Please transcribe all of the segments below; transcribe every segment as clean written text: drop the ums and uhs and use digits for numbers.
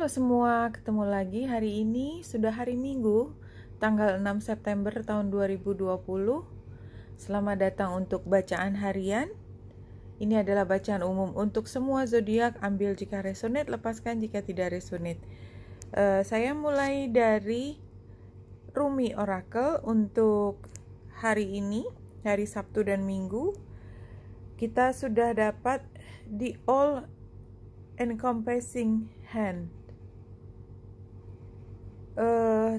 Halo semua, ketemu lagi hari ini, sudah hari Minggu, tanggal 6 September tahun 2020. Selamat datang untuk bacaan harian. Ini adalah bacaan umum untuk semua zodiak, ambil jika resonate, lepaskan jika tidak resonate. Saya mulai dari Rumi Oracle untuk hari ini, hari Sabtu dan Minggu. Kita sudah dapat the all encompassing hand,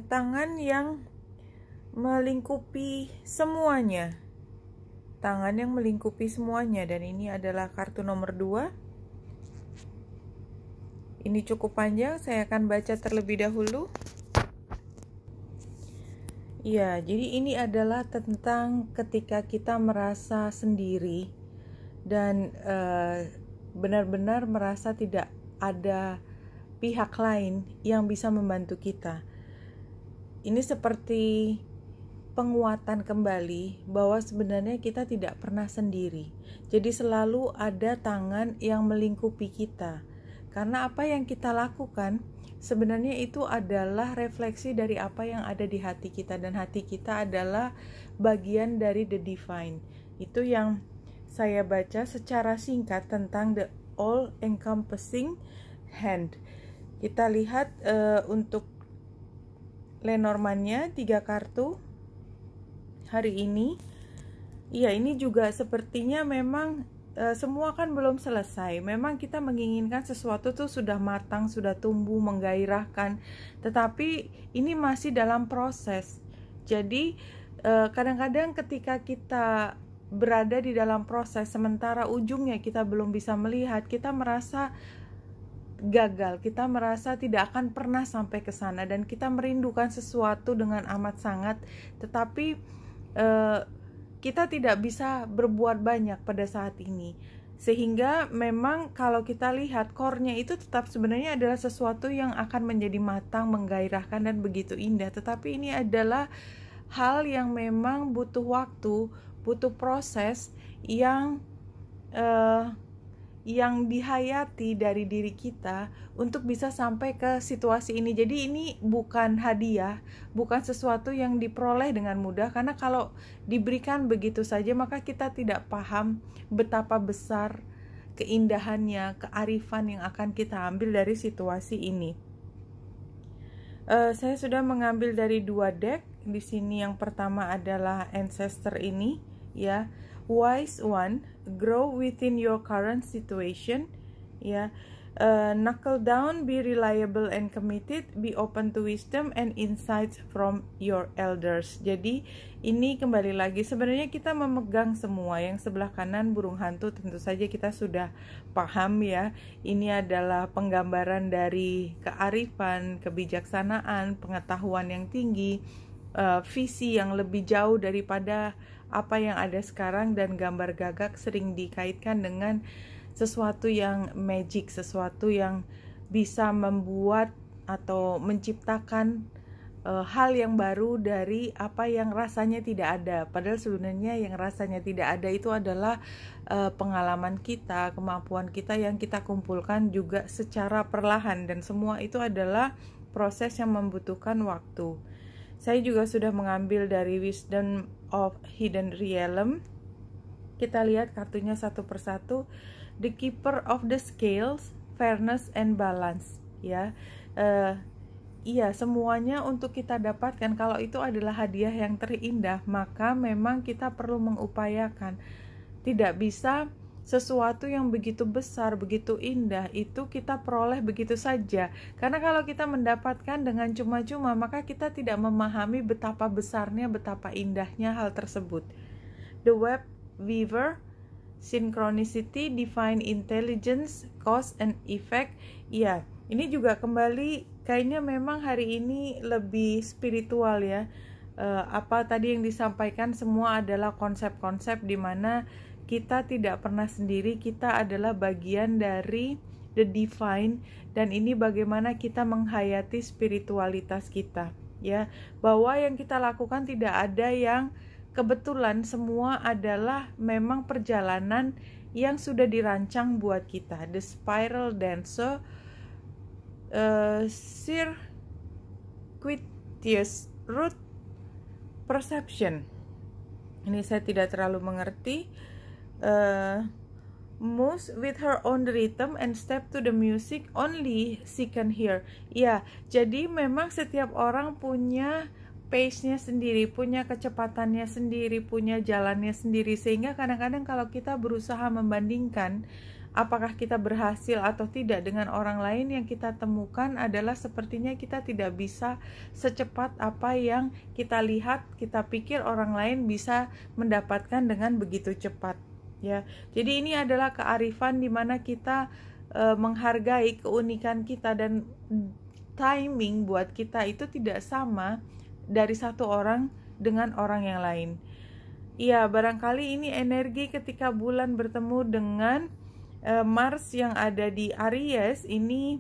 tangan yang melingkupi semuanya, tangan yang melingkupi semuanya, dan ini adalah kartu nomor 2. Ini cukup panjang, saya akan baca terlebih dahulu. Ya, jadi ini adalah tentang ketika kita merasa sendiri dan benar-benar merasa tidak ada pihak lain yang bisa membantu kita. Ini seperti penguatan kembali bahwa sebenarnya kita tidak pernah sendiri. Jadi selalu ada tangan yang melingkupi kita. Karena apa yang kita lakukan sebenarnya itu adalah refleksi dari apa yang ada di hati kita, dan hati kita adalah bagian dari the divine. Itu yang saya baca secara singkat tentang the all encompassing hand. Kita lihat untuk Lenormandnya 3 kartu hari ini. Iya, ini juga sepertinya memang semua kan belum selesai. Memang kita menginginkan sesuatu tuh sudah matang, sudah tumbuh, menggairahkan, tetapi ini masih dalam proses. Jadi kadang-kadang ketika kita berada di dalam proses, sementara ujungnya kita belum bisa melihat, kita merasa gagal, kita merasa tidak akan pernah sampai ke sana, dan kita merindukan sesuatu dengan amat sangat, tetapi kita tidak bisa berbuat banyak pada saat ini. Sehingga memang kalau kita lihat core-nya itu tetap sebenarnya adalah sesuatu yang akan menjadi matang, menggairahkan, dan begitu indah, tetapi ini adalah hal yang memang butuh waktu, butuh proses yang dihayati dari diri kita untuk bisa sampai ke situasi ini. Jadi ini bukan hadiah, bukan sesuatu yang diperoleh dengan mudah, karena kalau diberikan begitu saja maka kita tidak paham betapa besar keindahannya, kearifan yang akan kita ambil dari situasi ini. Saya sudah mengambil dari 2 deck. Di sini yang pertama adalah Ancestor ini, ya. Wise One, grow within your current situation, ya. Knuckle down, be reliable and committed, be open to wisdom and insights from your elders. Jadi ini kembali lagi, sebenarnya kita memegang semua. Yang sebelah kanan burung hantu tentu saja kita sudah paham, ya. Ini adalah penggambaran dari kearifan, kebijaksanaan, pengetahuan yang tinggi, visi yang lebih jauh daripada apa yang ada sekarang, dan gambar gagak sering dikaitkan dengan sesuatu yang magic, sesuatu yang bisa membuat atau menciptakan hal yang baru dari apa yang rasanya tidak ada. Padahal sebenarnya yang rasanya tidak ada itu adalah pengalaman kita, kemampuan kita yang kita kumpulkan juga secara perlahan, dan semua itu adalah proses yang membutuhkan waktu. Saya juga sudah mengambil dari Wisdom of Hidden Realm. Kita lihat kartunya satu persatu. The Keeper of the Scales, Fairness and Balance, ya. Iya, semuanya untuk kita dapatkan. Kalau itu adalah hadiah yang terindah, maka memang kita perlu mengupayakan. Tidak bisa sesuatu yang begitu besar, begitu indah itu kita peroleh begitu saja. Karena kalau kita mendapatkan dengan cuma-cuma, maka kita tidak memahami betapa besarnya, betapa indahnya hal tersebut. The Web Weaver, Synchronicity, Divine Intelligence, Cause and Effect. Ya, ini juga kembali kayaknya memang hari ini lebih spiritual, ya. Apa tadi yang disampaikan semua adalah konsep-konsep di mana kita tidak pernah sendiri, kita adalah bagian dari the divine, dan ini bagaimana kita menghayati spiritualitas kita, ya. Bahwa yang kita lakukan tidak ada yang kebetulan, semua adalah memang perjalanan yang sudah dirancang buat kita. The Spiral Dancer, circuitous root perception. Ini saya tidak terlalu mengerti. Moves with her own rhythm and step to the music only she can hear. Ya, jadi memang setiap orang punya pace-nya sendiri, punya kecepatannya sendiri, punya jalannya sendiri, sehingga kadang-kadang kalau kita berusaha membandingkan apakah kita berhasil atau tidak dengan orang lain, yang kita temukan adalah sepertinya kita tidak bisa secepat apa yang kita lihat, kita pikir orang lain bisa mendapatkan dengan begitu cepat, ya. Jadi ini adalah kearifan di mana kita menghargai keunikan kita, dan timing buat kita itu tidak sama dari satu orang dengan orang yang lain. Ya, barangkali ini energi ketika bulan bertemu dengan Mars yang ada di Aries ini,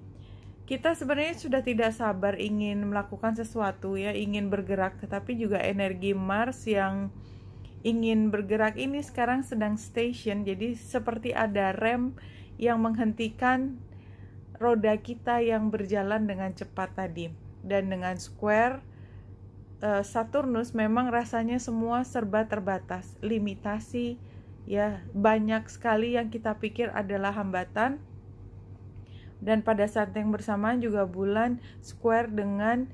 kita sebenarnya sudah tidak sabar ingin melakukan sesuatu, ya, ingin bergerak, tetapi juga energi Mars yang ingin bergerak ini sekarang sedang station, jadi seperti ada rem yang menghentikan roda kita yang berjalan dengan cepat tadi. Dan dengan square Saturnus memang rasanya semua serba terbatas, limitasi, ya, banyak sekali yang kita pikir adalah hambatan. Dan pada saat yang bersamaan juga bulan square dengan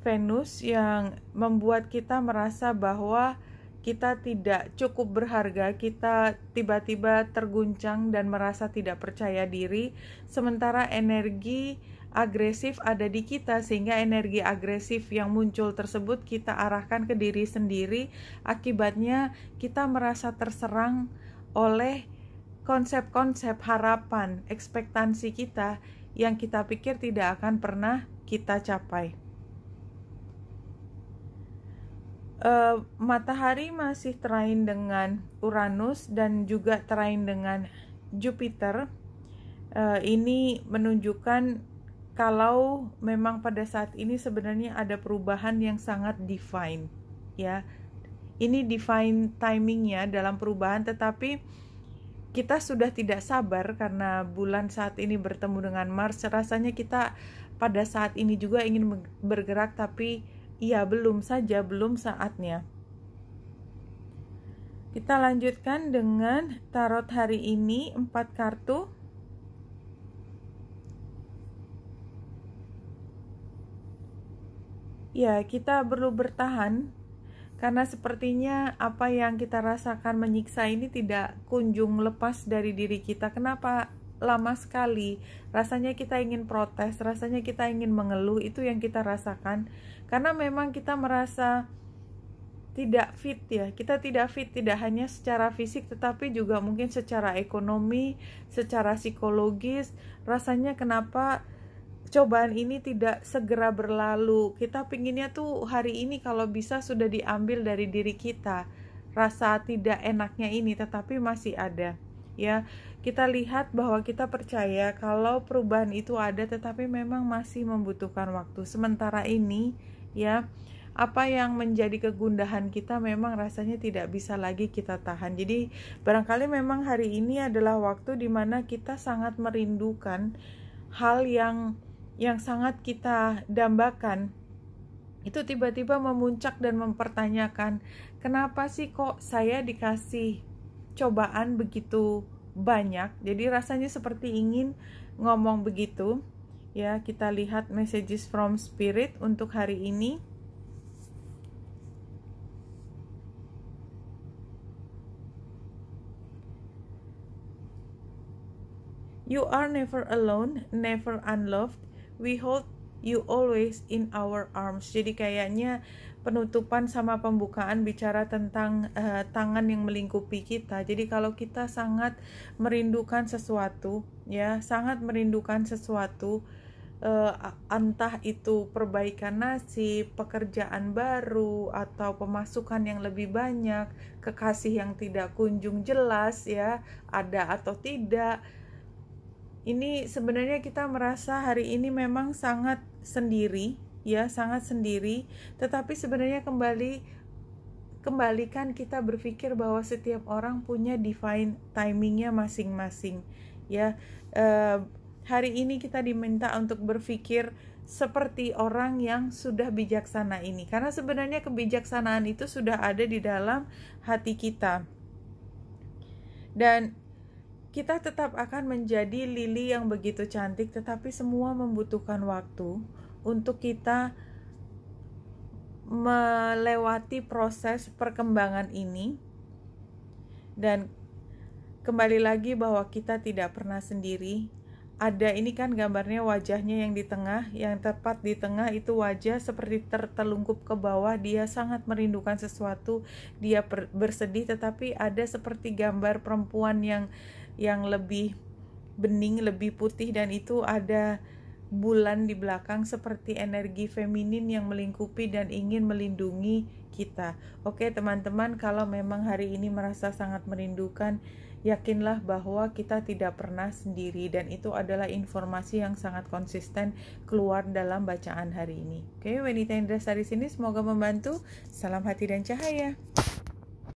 Venus yang membuat kita merasa bahwa kita tidak cukup berharga, kita tiba-tiba terguncang dan merasa tidak percaya diri, sementara energi agresif ada di kita, sehingga energi agresif yang muncul tersebut kita arahkan ke diri sendiri. Akibatnya kita merasa terserang oleh konsep-konsep harapan, ekspektasi kita yang kita pikir tidak akan pernah kita capai. Matahari masih trine dengan Uranus dan juga trine dengan Jupiter. Ini menunjukkan kalau memang pada saat ini sebenarnya ada perubahan yang sangat divine, ya. Ini divine timingnya dalam perubahan, tetapi kita sudah tidak sabar karena bulan saat ini bertemu dengan Mars. Rasanya kita pada saat ini juga ingin bergerak, tapi ya belum saatnya. Kita lanjutkan dengan tarot hari ini, 4 kartu. Ya, kita perlu bertahan karena sepertinya apa yang kita rasakan menyiksa ini tidak kunjung lepas dari diri kita. Kenapa lama sekali? Rasanya kita ingin protes, rasanya kita ingin mengeluh, itu yang kita rasakan. Karena memang kita merasa tidak fit, ya. Kita tidak fit, tidak hanya secara fisik tetapi juga mungkin secara ekonomi, secara psikologis. Rasanya kenapa cobaan ini tidak segera berlalu. Kita pinginnya tuh hari ini kalau bisa sudah diambil dari diri kita. Rasa tidak enaknya ini, tetapi masih ada, ya. Kita lihat bahwa kita percaya kalau perubahan itu ada, tetapi memang masih membutuhkan waktu. Sementara ini, ya, apa yang menjadi kegundahan kita memang rasanya tidak bisa lagi kita tahan. Jadi barangkali memang hari ini adalah waktu di mana kita sangat merindukan hal yang sangat kita dambakan. Itu tiba-tiba memuncak dan mempertanyakan, kenapa sih kok saya dikasih cobaan begitu banyak? Jadi rasanya seperti ingin ngomong begitu, ya. Kita lihat messages from spirit untuk hari ini. You are never alone, never unloved. We hold you always in our arms. Jadi kayaknya penutupan sama pembukaan bicara tentang tangan yang melingkupi kita. Jadi kalau kita sangat merindukan sesuatu, ya, sangat merindukan sesuatu, entah itu perbaikan nasib, pekerjaan baru, atau pemasukan yang lebih banyak, kekasih yang tidak kunjung jelas, ya, ada atau tidak. Ini sebenarnya kita merasa hari ini memang sangat sendiri, ya, sangat sendiri. Tetapi sebenarnya kembalikan kita berpikir bahwa setiap orang punya divine timingnya masing-masing, ya. hari ini kita diminta untuk berpikir seperti orang yang sudah bijaksana ini, karena sebenarnya kebijaksanaan itu sudah ada di dalam hati kita, dan kita tetap akan menjadi lili yang begitu cantik, tetapi semua membutuhkan waktu untuk kita melewati proses perkembangan ini. Dan kembali lagi bahwa kita tidak pernah sendiri. Ada, ini kan gambarnya wajahnya yang di tengah, yang tepat di tengah itu wajah seperti tertelungkup ke bawah, dia sangat merindukan sesuatu, dia bersedih, tetapi ada seperti gambar perempuan yang lebih bening, lebih putih, dan itu ada bulan di belakang seperti energi feminin yang melingkupi dan ingin melindungi kita. Oke teman-teman, kalau memang hari ini merasa sangat merindukan, yakinlah bahwa kita tidak pernah sendiri, dan itu adalah informasi yang sangat konsisten keluar dalam bacaan hari ini. Oke, Wanita Indrasari sini semoga membantu. Salam hati dan cahaya.